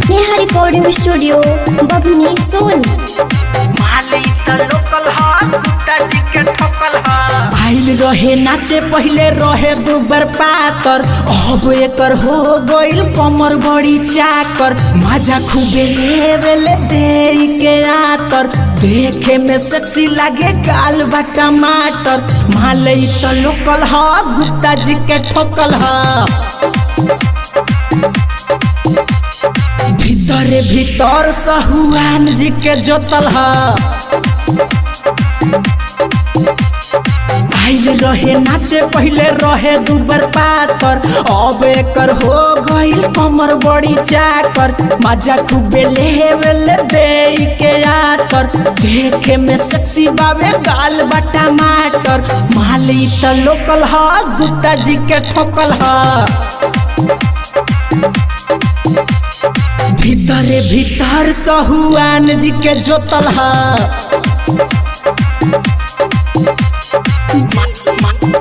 Neha recording studio बबनी सोन। माली त local ह गुप्ता जी के ठोकल ह। आइल रहे नाचे पहले रहे दुबर पातर, अब एकर हो गइल कमर बड़ी चाकर। मजा खूबे लेवेले दे के आतर, देखे में सेक्सी लागे गाल बा टमाटर। माली त लोकल ह गुप्ता जी के ठोकल ह। भीतरे भीतर सहुआन जी के जोतल ह। आइल रहे नाचे पहले रहे दुबर पातर, अब एकर हो गइल कमर बड़ी चाकर। मजा खूबे लेवेले दे के आतर, देखे में सेक्सी बावे गाल बा टमाटर। माली त लोकल ह गुप्ता जी के ठोकल ह। भीतरे भीतर सहुआन जी के जोतल ह।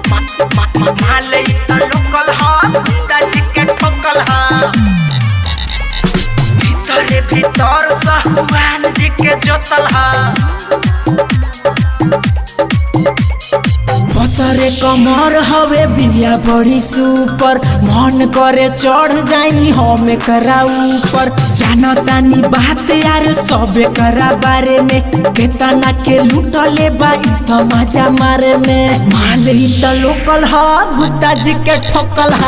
माली त लोकल ह गुप्ता जी के ठोकल ह। भीतरे भीतर सहुआन जी के जोतल ह। पतरे कमर हवे बिया बड़ी सुपर, मन करे चढ़ जाई हम एकरा ऊपर। जानतानी बात यार सब एकरा बारे में, केतना के लूटले बा इ त मजा मारे में। माली त लोकल ह गुप्ता जी के ठोकल ह।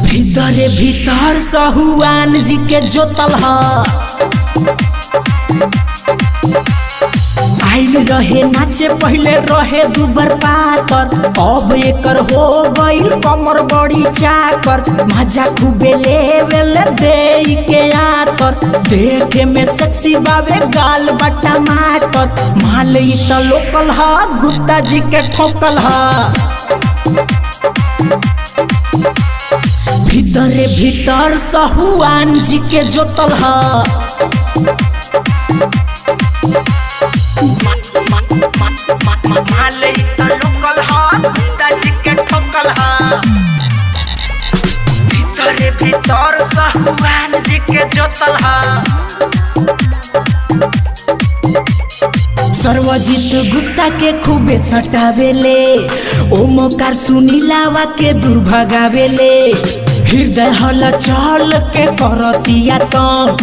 भीतरे भीतर सहुआन जी के जोतल ह। आइल रहे नाचे पहले रहे दुबर पातर, अब एकर हो गइल कमर बड़ी चाकर। मजा खूबे लेवेले दे के आतर, देखे में सेक्सी बावे गाल बा टमाटर। माली त लोकल ह गुप्ता जी के ठोकल ह। भीतरे भीतर सहुआन जी के जोतल ह। माली त लोकल ह गुप्ता जी के ठोकल ह। भीतरे भीतर सहुआन जी के जोतल ह। सर्वजीत गुप्ता के खूबे सटावेले, ओमकार सुनीलावा के दूर भगावेले। हृदय हलचल के करतिया तंग,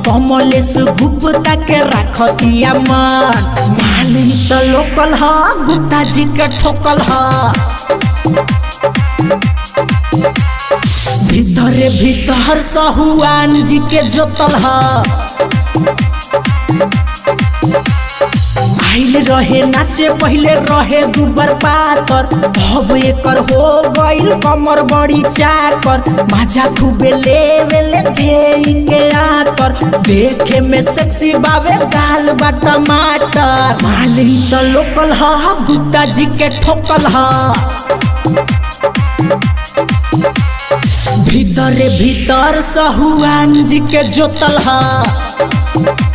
कमलेश गुप्ता के राखतिया मन। माली त लोकल ह गुप्ता जी के ठोकल ह। भीतरे भीतर सहुआन जी के जोतल ह। आइल रहे नाचे पहले रहे दुबर पातर, अब एकर हो गइल कमर बड़ी चाकर। मजा खूबे लेवेले दे के आतर, देखे में सेक्सी बावे गाल बा टमाटर। माली त लोकल ह गुप्ता जी के ठोकल ह। भीतरे भीतर सहुआन जी के जोतल ह।